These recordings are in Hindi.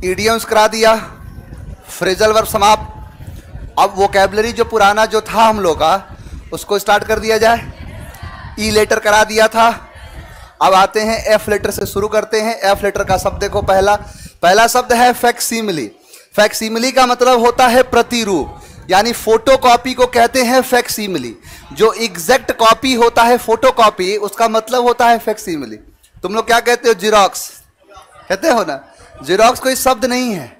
इडियम्स करा दिया, फ्रेजल वर्ब समाप्त। अब वोकैबुलरी जो पुराना जो था हम लोग का उसको स्टार्ट कर दिया जाए। ई लेटर करा दिया था, अब आते हैं एफ लेटर से शुरू करते हैं। एफ लेटर का शब्द देखो, पहला शब्द है फैक्सिमिली। फैक्सिमिली का मतलब होता है प्रतिरूप, यानी फोटो कॉपी को कहते हैं फैक्सिमिली। जो एग्जैक्ट कॉपी होता है फोटो कॉपी, उसका मतलब होता है फैक्सिमिली। तुम लोग क्या कहते हो? जीरोक्स कहते हो ना। जीरोक्स कोई शब्द नहीं है।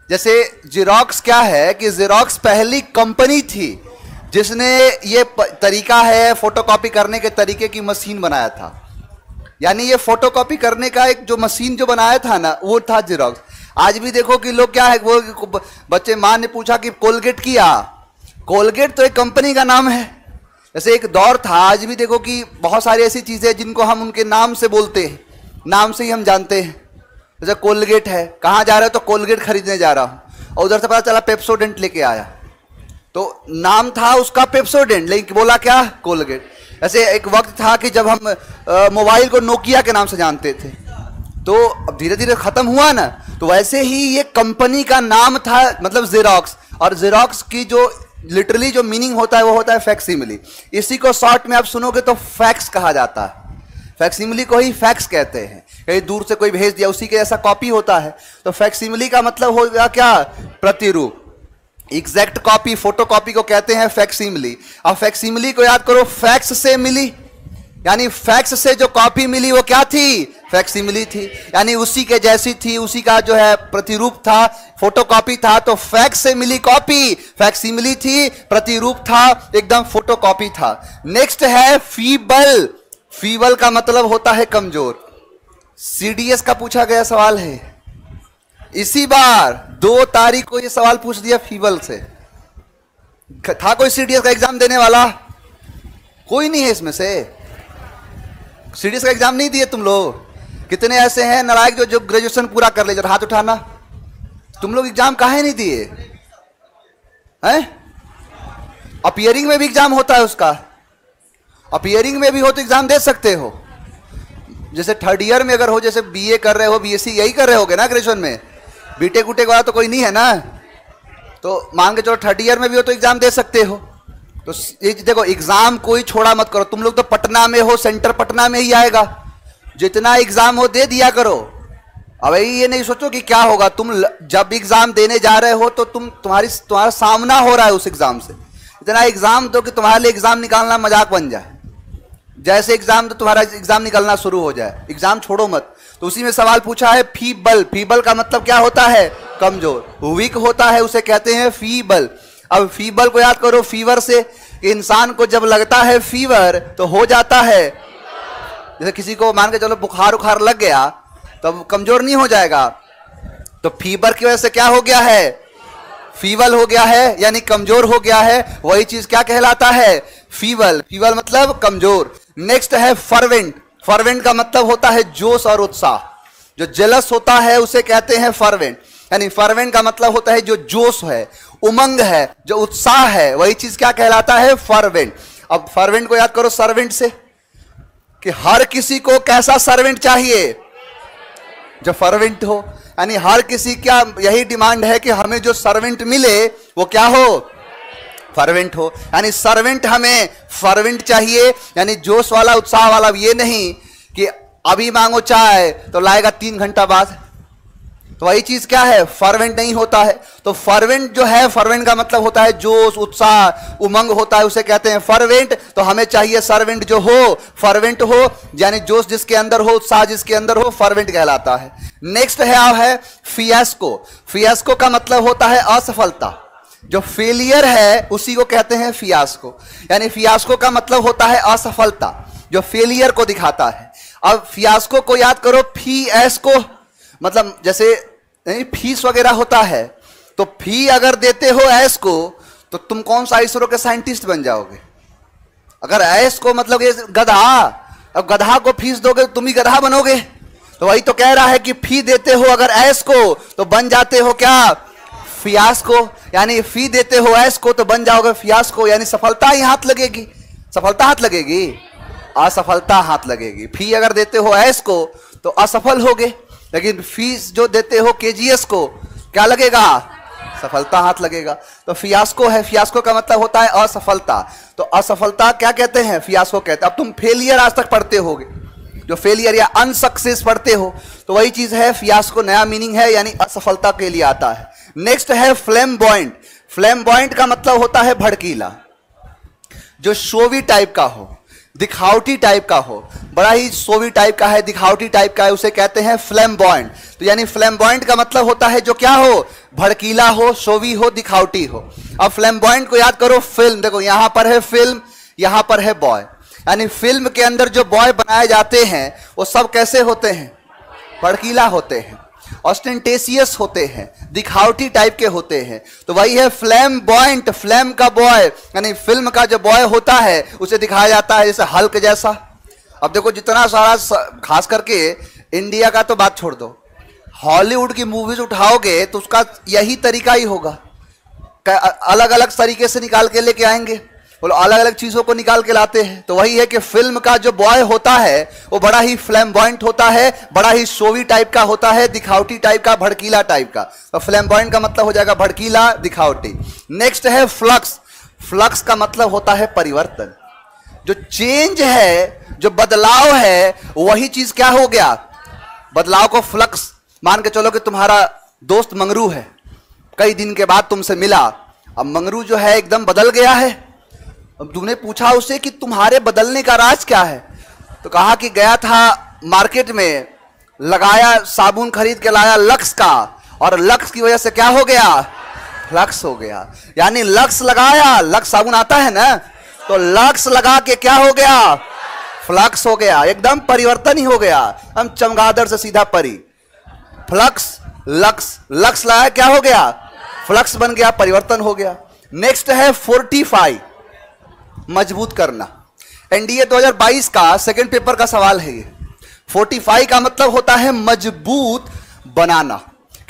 जैसे जीरोक्स क्या है कि जीरोक्स पहली कंपनी थी जिसने ये तरीका है फोटोकॉपी करने के तरीके की मशीन बनाया था। यानी ये फोटोकॉपी करने का एक जो मशीन जो बनाया था ना, वो था जीरोक्स। आज भी देखो कि लोग क्या है, वो बच्चे, माँ ने पूछा कि कोलगेट किया। कोलगेट तो एक कंपनी का नाम है। जैसे एक दौर था, आज भी देखो कि बहुत सारी ऐसी चीजें जिनको हम उनके नाम से बोलते हैं, नाम से ही हम जानते हैं। जैसे कोलगेट है, कहाँ जा रहे हो? तो कोलगेट खरीदने जा रहा हूँ, और उधर से पता चला पेप्सोडेंट लेके आया। तो नाम था उसका पेप्सोडेंट, लेकिन बोला क्या? कोलगेट। ऐसे एक वक्त था कि जब हम मोबाइल को नोकिया के नाम से जानते थे, तो अब धीरे धीरे खत्म हुआ ना। तो वैसे ही ये कंपनी का नाम था, मतलब जीरोक्स। और जीरोक्स की जो लिटरली जो मीनिंग होता है वो होता है फैक्सिमिली। इसी को शॉर्ट में आप सुनोगे तो फैक्स कहा जाता है। फैक्सिमिली को ही फैक्स कहते हैं। कहीं दूर से कोई भेज दिया, उसी के जैसा कॉपी होता है। तो फैक्सिमिली का मतलब हो गया क्या? प्रतिरूप। एग्जैक्ट कॉपी, फोटो कॉपी को कहते हैं फैक्सिमिली। अब फैक्सिमिली को याद करो, फैक्स से मिली, यानी फैक्स से जो कॉपी मिली वो क्या थी? फैक्सिमिली थी। यानी उसी के जैसी थी, उसी का जो है प्रतिरूप था, फोटो कॉपी था। तो फैक्स से मिली कॉपी फैक्सिमिली थी, प्रतिरूप था, एकदम फोटो कॉपी था। नेक्स्ट है फीबल। फीबल का मतलब होता है कमजोर। सीडीएस का पूछा गया सवाल है इसी बार 2 तारीख को ये सवाल पूछ दिया फीबल से। था कोई सीडीएस का एग्जाम देने वाला? कोई नहीं है इसमें से। सीडीएस का एग्जाम नहीं दिए तुम लोग? कितने ऐसे हैं नालायक जो ग्रेजुएशन पूरा कर ले? जरा हाथ उठाना। तुम लोग एग्जाम काहे नहीं दिए हैं? अपीयरिंग में भी एग्जाम होता है उसका। अपीयरिंग में भी हो तो एग्जाम दे सकते हो। जैसे थर्ड ईयर में अगर हो, जैसे बीए कर रहे हो, बीएससी यही कर रहे होगे ना ग्रेजुएशन में, बीटेक उटेक वाला तो कोई नहीं है ना। तो मान के चलो थर्ड ईयर में भी हो तो एग्जाम दे सकते हो। तो ये देखो, एग्जाम कोई छोड़ा मत करो। तुम लोग तो पटना में हो, सेंटर पटना में ही आएगा। जितना एग्जाम हो दे दिया करो। अब ये नहीं सोचो कि क्या होगा। तुम जब एग्जाम देने जा रहे हो तो तुम्हारा सामना हो रहा है उस एग्जाम से। इतना एग्जाम दो कि तुम्हारे लिए एग्जाम निकालना मजाक बन जाए। जैसे एग्जाम तो तुम्हारा एग्जाम निकलना शुरू हो जाए। एग्जाम छोड़ो मत। तो उसी में सवाल पूछा है फीबल। फीबल का मतलब क्या होता है? कमजोर। वीक होता है उसे कहते हैं फीबल। अब फीबल को याद करो फीवर से। इंसान को जब लगता है फीवर तो हो जाता है, जैसे किसी को मान के चलो बुखार उखार लग गया तो कमजोर नहीं हो जाएगा। तो फीवर की वजह से क्या हो गया है? फीवल हो गया है, यानी कमजोर हो गया है। वही चीज क्या कहलाता है? फीवल। फीवल मतलब कमजोर। नेक्स्ट है फर्वेंट। फर्वेंट का मतलब होता है जोश और उत्साह। जो जेलस होता है उसे कहते हैं फर्वेंट। यानी फर्वेंट का मतलब होता है जो जोश है, उमंग है, जो उत्साह है, वही चीज क्या कहलाता है? फर्वेंट। अब फर्वेंट को याद करो सर्वेंट से, कि हर किसी को कैसा सर्वेंट चाहिए? जो फर्वेंट हो। यानी हर किसी का यही डिमांड है कि हमें जो सर्वेंट मिले वो क्या हो? फर्वेंट हो। यानी सर्वेंट हमें फर्वेंट चाहिए, यानी जोश वाला, उत्साह वाला। ये नहीं कि अभी मांगो चाय तो लाएगा 3 घंटा बाद। तो वही चीज क्या है? फर्वेंट नहीं होता है। तो फर्वेंट जो है, फर्वेंट का मतलब होता है जोश, उत्साह, उमंग होता है, उसे कहते हैं फर्वेंट। तो हमें चाहिए सर्वेंट जो हो, फर्वेंट हो, यानी जोश जिसके अंदर हो, उत्साह जिसके अंदर हो, फर्वेंट कहलाता है। नेक्स्ट है फियास्को। फियास्को का मतलब होता है असफलता। जो फेलियर है उसी को कहते हैं फियास्को। यानी फियास्को का मतलब होता है असफलता, जो फेलियर को दिखाता है। अब फियास्को को याद करो, फीएस्को मतलब जैसे फीस वगैरह होता है, तो फी अगर देते हो एस को तो तुम कौन सा इसरो के साइंटिस्ट बन जाओगे? अगर एस को मतलब ये गधा, अब गधा को फीस दोगे तो तुम ही गधा बनोगे। तो वही तो कह रहा है कि फी देते हो अगर एस को तो बन जाते हो क्या? फियास्को। यानी फी देते हो एस को तो बन जाओगे फियास्को। यानी सफलता ही हाथ लगेगी। सफलता हाथ लगेगी, असफलता हाथ लगेगी। फी अगर देते हो एस को तो असफल होगे। लेकिन फीस जो देते हो केजीएस को, क्या लगेगा? सफलता हाथ लगेगा। तो फियास्को है, फियास्को का मतलब होता है असफलता। तो असफलता क्या कहते हैं? फियास्को कहते हैं। अब तुम फेलियर आज तक पढ़ते होगे, जो फेलियर या अनसक्सेस पढ़ते हो, तो वही चीज है फियास्को, नया मीनिंग है, यानी असफलता के लिए आता है। नेक्स्ट है फ्लैम्बॉयंट। फ्लैम्बॉयंट का मतलब होता है भड़कीला, जो शोवी टाइप का हो, दिखावटी टाइप का हो, बड़ा ही शोवी टाइप का है, दिखावटी टाइप का है, उसे कहते हैं फ्लैम्बॉयंट। तो यानी फ्लैम्बॉयंट का मतलब होता है जो क्या हो? भड़कीला हो, शोवी हो, दिखावटी हो। अब फ्लैम्बॉयंट को याद करो, फिल्म, देखो यहां पर है फिल्म, यहां पर है बॉय, यानी फिल्म के अंदर जो बॉय बनाए जाते हैं वो सब कैसे होते हैं? भड़कीला होते हैं, ऑस्टेंटेशियस होते हैं, दिखावटी टाइप के होते हैं। तो वही है फ्लैम्बॉयंट, फ्लैम का बॉय, यानी फिल्म का जो बॉय होता है उसे दिखाया जाता है जैसे हल्क जैसा। अब देखो जितना सारा, खास करके इंडिया का तो बात छोड़ दो, हॉलीवुड की मूवीज उठाओगे तो उसका यही तरीका ही होगा, अलग अलग तरीके से निकाल के लेके आएंगे, बोलो अलग अलग चीजों को निकाल के लाते हैं। तो वही है कि फिल्म का जो बॉय होता है वो बड़ा ही फ्लैम्बॉयंट होता है, बड़ा ही शोवी टाइप का होता है, दिखावटी टाइप का, भड़कीला टाइप का। तो फ्लैम्बॉयंट का मतलब हो जाएगा भड़कीला, दिखावटी। नेक्स्ट है फ्लक्स। फ्लक्स का मतलब होता है परिवर्तन, जो चेंज है, जो बदलाव है, वही चीज क्या हो गया? बदलाव को फ्लक्स। मान के चलो कि तुम्हारा दोस्त मंगरू है, कई दिन के बाद तुमसे मिला, अब मंगरू जो है एकदम बदल गया है। अब तुमने पूछा उसे कि तुम्हारे बदलने का राज क्या है? तो कहा कि गया था मार्केट में, लगाया, साबुन खरीद के लाया लक्स का, और लक्स की वजह से क्या हो गया? फ्लक्स हो गया। यानी लक्स लगाया, लक्स साबुन आता है ना, तो लक्स लगा के क्या हो गया? फ्लक्स हो गया, एकदम परिवर्तन ही हो गया। हम चमगादड़ से सीधा परी, फ्लक्स, लक्स, लक्स लगाया, क्या हो गया? फ्लक्स बन गया, परिवर्तन हो गया। नेक्स्ट है फोर्टिफाई, मजबूत करना। एनडीए 2022 का सेकंड पेपर का सवाल है ये। फोर्टिफाई का मतलब होता है मजबूत बनाना,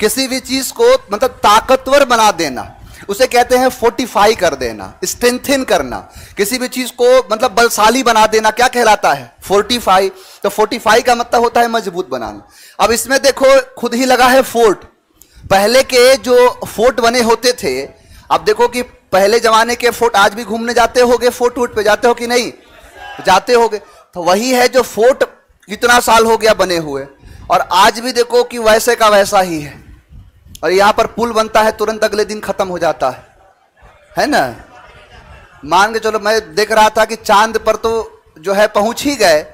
किसी भी चीज को मतलब ताकतवर बना देना, उसे कहते हैं फोर्टिफाई कर देना, स्ट्रेंथन करना, किसी भी चीज को मतलब बलशाली बना देना, क्या कहलाता है? फोर्टिफाई। तो फोर्टिफाई का मतलब होता है मजबूत बनाना। अब इसमें देखो खुद ही लगा है फोर्ट। पहले के जो फोर्ट बने होते थे, अब देखो कि पहले जमाने के फोर्ट आज भी घूमने जाते होगे, फोर्ट वोट पे जाते हो कि नहीं? जाते होगे। तो वही है जो फोर्ट कितना साल हो गया बने हुए, और आज भी देखो कि वैसे का वैसा ही है। और यहां पर पुल बनता है, तुरंत अगले दिन खत्म हो जाता है ना? मान के चलो, मैं देख रहा था कि चांद पर तो जो है पहुंच ही गए,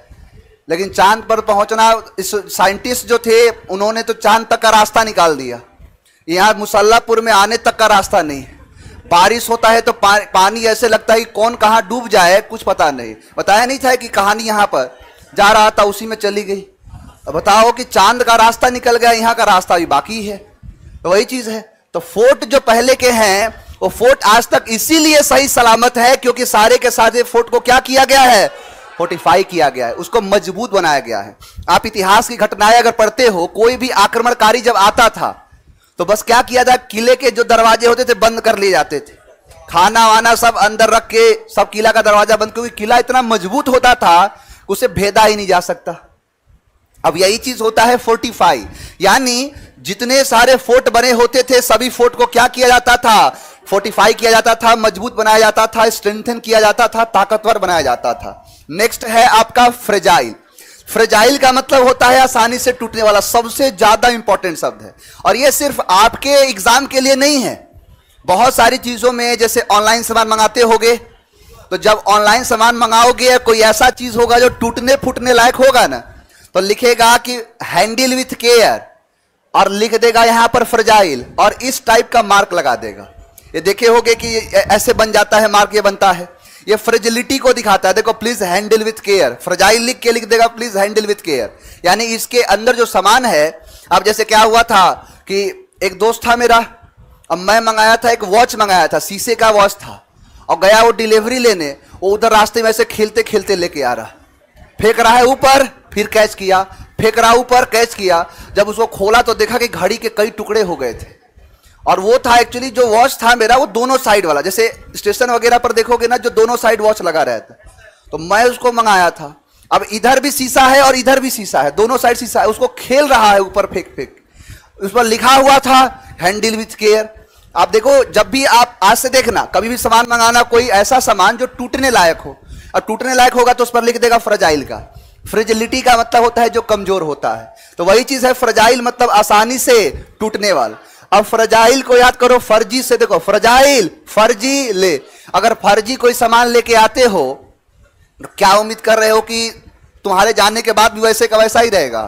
लेकिन चांद पर पहुंचना, इस साइंटिस्ट जो थे उन्होंने तो चांद तक का रास्ता निकाल दिया, यहां मुसल्लापुर में आने तक का रास्ता नहीं है। बारिश होता है तो पानी ऐसे लगता है कि कौन कहां डूब जाए कुछ पता नहीं। बताया नहीं था कि कहानी यहां पर जा रहा था, उसी में चली गई। अब बताओ कि चांद का रास्ता निकल गया, यहां का रास्ता भी बाकी है। तो वही चीज है। तो फोर्ट जो पहले के हैं वो फोर्ट आज तक इसीलिए सही सलामत है क्योंकि सारे के सारे फोर्ट को क्या किया गया है? फोर्टिफाई किया गया है, उसको मजबूत बनाया गया है। आप इतिहास की घटनाएं अगर पढ़ते हो, कोई भी आक्रमणकारी जब आता था तो बस क्या किया जाए, किले के जो दरवाजे होते थे बंद कर लिए जाते थे, खाना वाना सब अंदर रख के सब किला का दरवाजा बंद, क्योंकि किला इतना मजबूत होता था उसे भेदा ही नहीं जा सकता। अब यही चीज होता है फोर्टिफाई, यानी जितने सारे फोर्ट बने होते थे सभी फोर्ट को क्या किया जाता था? फोर्टिफाई किया जाता था, मजबूत बनाया जाता था, स्ट्रेंथन किया जाता था, ताकतवर बनाया जाता था। नेक्स्ट है आपका फ्रेजाइल। फ्रेजाइल का मतलब होता है आसानी से टूटने वाला, सबसे ज्यादा इंपॉर्टेंट शब्द है। और यह सिर्फ आपके एग्जाम के लिए नहीं है, बहुत सारी चीजों में, जैसे ऑनलाइन सामान मंगाते होगे, तो जब ऑनलाइन सामान मंगाओगे कोई ऐसा चीज होगा जो टूटने फूटने लायक होगा ना, तो लिखेगा कि हैंडल विथ केयर और लिख देगा यहां पर फ्रेजाइल और इस टाइप का मार्क लगा देगा। ये देखे होगे कि ऐसे बन जाता है मार्क, ये बनता है, ये फ्रेजिलिटी को दिखाता है। देखो please handle with care, fragile लिख के लिख देगा प्लीज हैंडल विथ केयर, यानी इसके अंदर जो सामान है। अब जैसे क्या हुआ था कि एक दोस्त था मेरा, अब मैं मंगाया था, एक वॉच मंगाया था, शीशे का वॉच था, और गया वो डिलीवरी लेने, वो उधर रास्ते में ऐसे खेलते खेलते लेके आ रहा, फेंक रहा है ऊपर, फिर कैच किया, फेंक रहा ऊपर, कैच किया। जब उसको खोला तो देखा कि घड़ी के कई टुकड़े हो गए थे, और वो था एक्चुअली जो वॉच था मेरा वो दोनों साइड वाला, जैसे स्टेशन वगैरह पर देखोगे ना जो दोनों साइड वॉच लगा रहता है, तो मैं उसको मंगाया था। अब इधर भी शीशा है और इधर भी शीशा है, दोनों साइड शीशा है, उसको खेल रहा है ऊपर फेंक फेंक। उस पर लिखा हुआ था हैंडल विथ केयर। आप देखो, जब भी आप आज से देखना कभी भी सामान मंगाना, कोई ऐसा सामान जो टूटने लायक हो, और टूटने लायक होगा तो उस पर लिख देगा फ्रजाइल का। फ्रिजिलिटी का मतलब होता है जो कमजोर होता है, तो वही चीज है फ्रजाइल, मतलब आसानी से टूटने वाला। अब फ्रजाइल को याद करो फर्जी से, देखो फ्रजाइल, फर्जी ले। अगर फर्जी कोई सामान लेके आते हो तो क्या उम्मीद कर रहे हो कि तुम्हारे जाने के बाद भी वैसे का वैसा ही रहेगा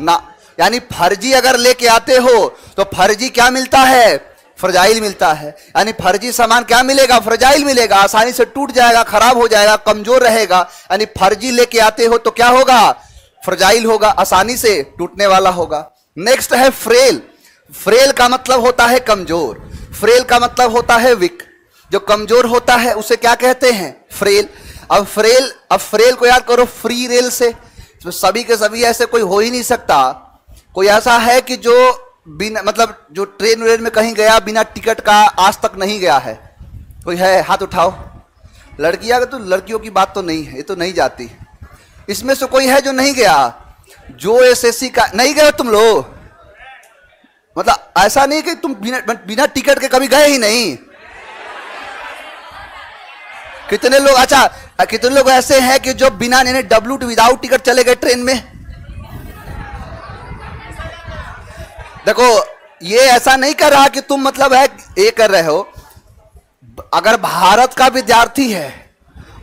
ना। यानी फर्जी अगर लेके आते हो तो फर्जी क्या मिलता है, फ्रजाइल मिलता है। यानी फर्जी सामान क्या मिलेगा, फ्रजाइल मिलेगा, आसानी से टूट जाएगा, खराब हो जाएगा, कमजोर रहेगा। यानी फर्जी लेके आते हो तो क्या होगा, फ्रजाइल होगा, आसानी से टूटने वाला होगा। नेक्स्ट है फ्रेल। फ्रेल का मतलब होता है कमजोर, फ्रेल का मतलब होता है वीक। जो कमजोर होता है उसे क्या कहते हैं, फ्रेल। अब फ्रेल को याद करो फ्री रेल से। तो सभी के सभी ऐसे कोई हो ही नहीं सकता। कोई ऐसा है कि जो बिना, मतलब जो ट्रेन व्रेन में कहीं गया बिना टिकट का आज तक नहीं गया है? कोई है, हाथ उठाओ। लड़कियां तो, लड़कियों की बात तो नहीं है, ये तो नहीं जाती। इसमें से कोई है जो नहीं गया? जो एसएससी का नहीं गए तुम लोग, मतलब ऐसा नहीं कि तुम बिना टिकट के कभी गए ही नहीं। कितने लोग, अच्छा कितने लोग ऐसे हैं कि जो बिना विदाउट टिकट चले गए ट्रेन में? देखो, ये ऐसा नहीं कर रहा कि तुम मतलब है ये कर रहे हो। अगर भारत का विद्यार्थी है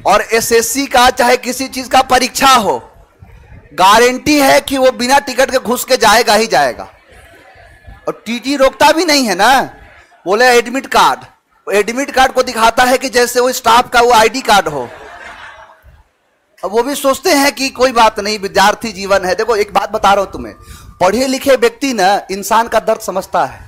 और एसएससी का चाहे किसी चीज का परीक्षा हो, गारंटी है कि वो बिना टिकट के घुस के जाएगा ही जाएगा। और टीटी रोकता भी नहीं है ना, बोले एडमिट कार्ड, एडमिट कार्ड को दिखाता है कि जैसे वो स्टाफ का वो आईडी कार्ड हो। अब वो भी सोचते हैं कि कोई बात नहीं, विद्यार्थी जीवन है। देखो एक बात बता रहा हूं तुम्हें, पढ़े लिखे व्यक्ति ना इंसान का दर्द समझता है।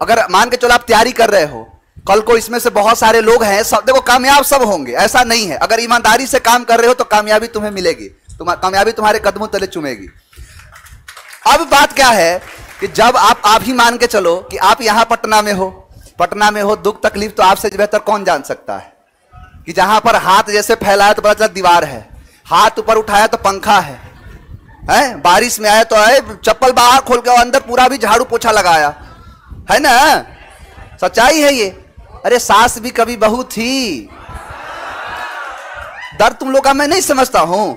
अगर मान के चलो आप तैयारी कर रहे हो, कल को इसमें से बहुत सारे लोग हैं, सब देखो कामयाब सब होंगे, ऐसा नहीं है। अगर ईमानदारी से काम कर रहे हो तो कामयाबी तुम्हें मिलेगी, कामयाबी तुम्हारे कदमों तले चुमेगी। अब बात क्या है कि जब आप ही मान के चलो कि आप यहां पटना में हो, दुख तकलीफ तो आपसे बेहतर कौन जान सकता है कि जहां पर हाथ जैसे फैलाया तो पता चला दीवार है, हाथ ऊपर उठाया तो पंखा है, बारिश में आया तो है चप्पल बाहर खोल के अंदर पूरा भी झाड़ू पोछा लगाया है ना। सच्चाई है ये। अरे सास भी कभी बहू थी। दर्द तुम लोग का मैं नहीं समझता हूं,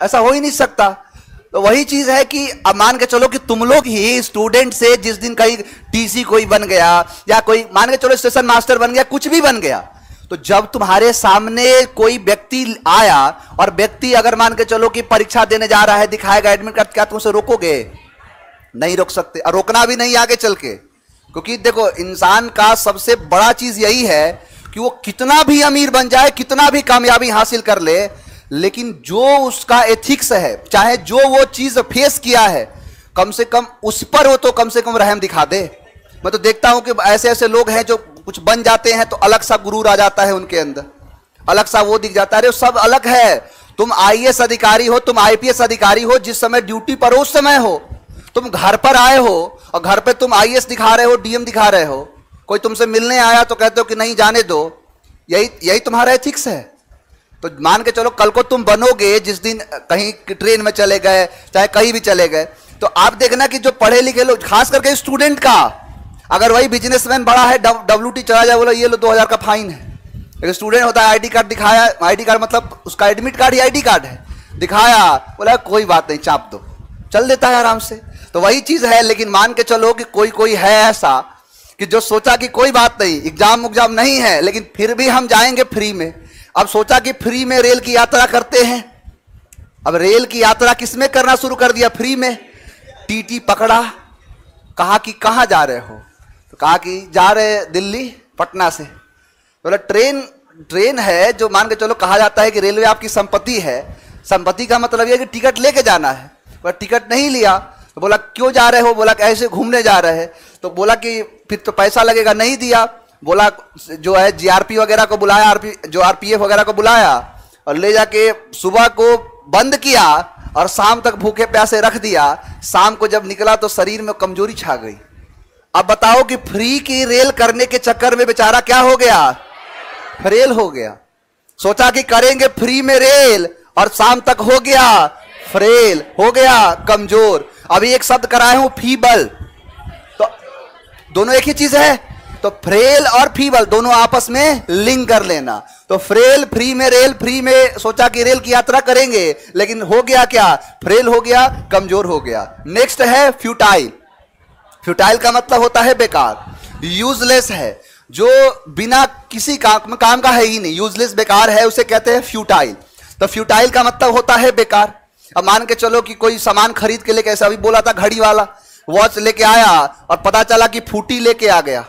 ऐसा हो ही नहीं सकता। तो वही चीज है कि अब मान के चलो कि तुम लोग ही स्टूडेंट से जिस दिन कहीं टीसी कोई बन गया या कोई मान के चलो स्टेशन मास्टर बन गया, कुछ भी बन गया, तो जब तुम्हारे सामने कोई व्यक्ति आया और व्यक्ति अगर मान के चलो कि परीक्षा देने जा रहा है, दिखाएगा एडमिट कार्ड, क्या तुम उसे रोकोगे? नहीं रोक सकते, और रोकना भी नहीं आगे चल के। क्योंकि देखो इंसान का सबसे बड़ा चीज यही है कि वो कितना भी अमीर बन जाए, कितना भी कामयाबी हासिल कर ले, लेकिन जो उसका एथिक्स है, चाहे जो वो चीज फेस किया है, कम से कम उस पर वो तो कम से कम रहम दिखा दे। मैं तो देखता हूं कि ऐसे ऐसे लोग हैं जो कुछ बन जाते हैं तो अलग सा गुरूर आ जाता है उनके अंदर, अलग सा वो दिख जाता है। अरे सब अलग है। तुम आईएएस अधिकारी हो, तुम आईपीएस अधिकारी हो, जिस समय ड्यूटी पर हो उस समय हो। तुम घर पर आए हो और घर पे तुम आईएएस दिखा रहे हो, डीएम दिखा रहे हो, कोई तुमसे मिलने आया तो कहते हो कि नहीं जाने दो। यही तुम्हारा एथिक्स है। तो मान के चलो कल को तुम बनोगे, जिस दिन कहीं ट्रेन में चले गए, चाहे कहीं भी चले गए, तो आप देखना कि जो पढ़े लिखे लोग, खास करके स्टूडेंट का, अगर वही बिजनेसमैन बड़ा है, डब्ल्यूटी चला जाए, बोला ये लो 2000 का फाइन है। एक स्टूडेंट होता है, आईडी कार्ड दिखाया, आईडी कार्ड मतलब उसका एडमिट कार्ड ही आईडी कार्ड है, दिखाया, बोला कोई बात नहीं चाप दो, चल देता है आराम से। तो वही चीज है। लेकिन मान के चलो कि कोई है ऐसा कि जो सोचा कि कोई बात नहीं, एग्जाम नहीं है, लेकिन फिर भी हम जाएंगे फ्री में। अब सोचा कि फ्री में रेल की यात्रा करते हैं। अब रेल की यात्रा किसमें करना शुरू कर दिया? फ्री में। टीटी पकड़ा, कहा कि कहां जा रहे हो? तो कहा कि जा रहे दिल्ली पटना से। बोला ट्रेन है जो मान के चलो कहा जाता है कि रेलवे आपकी संपत्ति है। संपत्ति का मतलब यह कि टिकट लेके जाना है। बोला टिकट नहीं लिया। तो बोला क्यों जा रहे हो? बोला कि ऐसे घूमने जा रहे हैं। तो बोला कि फिर तो पैसा लगेगा, नहीं दिया। बोला जो है जीआरपी वगैरह को बुलाया, आरपीएफ वगैरह को बुलाया और ले जाके सुबह को बंद किया और शाम तक भूखे प्यासे रख दिया। शाम को जब निकला तो शरीर में कमजोरी छा गई। अब बताओ कि फ्री की रेल करने के चक्कर में बेचारा क्या हो गया? फेल हो गया। सोचा कि करेंगे फ्री में रेल और शाम तक हो गया फ्रेल, हो गया कमजोर। अभी एक शब्द कराए हूं फीबल, तो दोनों एक ही चीज है, तो फ्रेल और फीबल दोनों आपस में लिंक कर लेना। तो फ्रेल फ्री में, रेल फ्री में सोचा कि रेल की यात्रा करेंगे, लेकिन हो गया क्या, फ्रेल हो गया, कमजोर हो गया। नेक्स्ट है फ्यूटाइल। फ्यूटाइल का मतलब होता है बेकार, यूजलेस है, जो बिना किसी काम का है ही नहीं, यूजलेस बेकार है, उसे कहते हैं फ्यूटाइल। तो फ्यूटाइल का मतलब होता है बेकार। अब मान के चलो कि कोई सामान खरीद के लेके, ऐसा अभी बोला था घड़ी वाला, वॉच लेके आया और पता चला कि फूटी लेके आ गया।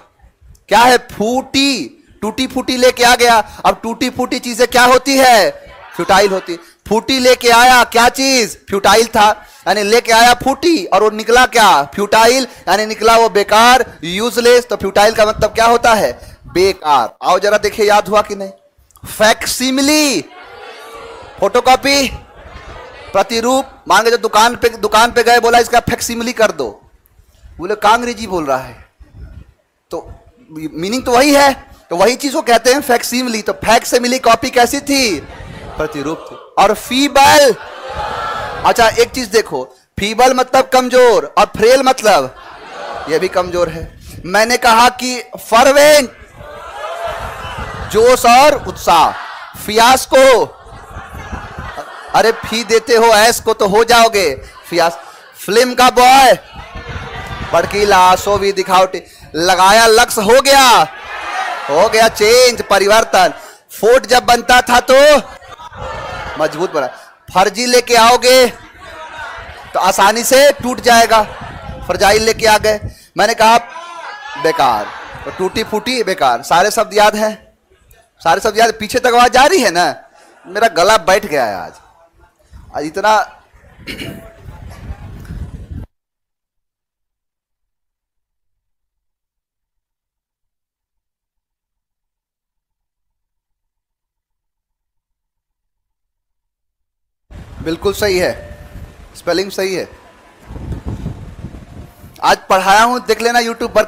क्या है, फूटी, टूटी फूटी लेके आ गया। अब टूटी फूटी चीजें क्या होती है, फ्यूटाइल होती। फूटी लेके आया, क्या चीज, फ्यूटाइल था, यानी लेके आया फूटी और वो निकला क्या, फ्यूटाइल, यानी निकला वो बेकार, यूजलेस। तो फ्यूटाइल का मतलब क्या होता है, बेकार। आओ जरा देखिए, याद हुआ कि नहीं। फैक्सिमिली, फोटोकॉपी, प्रतिरूप। मान के जो दुकान पे गए, बोला इसका फैक्सिमिली कर दो, बोले का अंग्रेजी बोल रहा है, तो मीनिंग तो वही है, तो वही चीज को कहते हैं फैक्सिमिली। तो फैक्स से मिली कॉपी कैसी थी, प्रतिरूप थी। और फीबल, अच्छा एक चीज देखो, फीबल मतलब कमजोर और फ्रेल मतलब यह भी कमजोर है। मैंने कहा कि फर्वेंट, जोश और उत्साह, फियास्को, अरे फी देते हो ऐस को तो हो जाओगे फियास। फिल्म का बॉय, भड़कीला, सोवी, दिखावटी, लगाया लक्ष्य, हो गया चेंज, परिवर्तन। फोर्ट जब बनता था तो मजबूत बना, फर्जी लेके आओगे तो आसानी से टूट जाएगा, फर्जाइल लेके आ गए। मैंने कहा बेकार, तो टूटी फूटी बेकार। सारे शब्द याद हैं, सारे शब्द याद, पीछे तक आवाज जा रही है ना। मेरा गला बैठ गया है आज इतना। बिल्कुल सही है, स्पेलिंग सही है। आज पढ़ाया हूं, देख लेना यूट्यूब पर,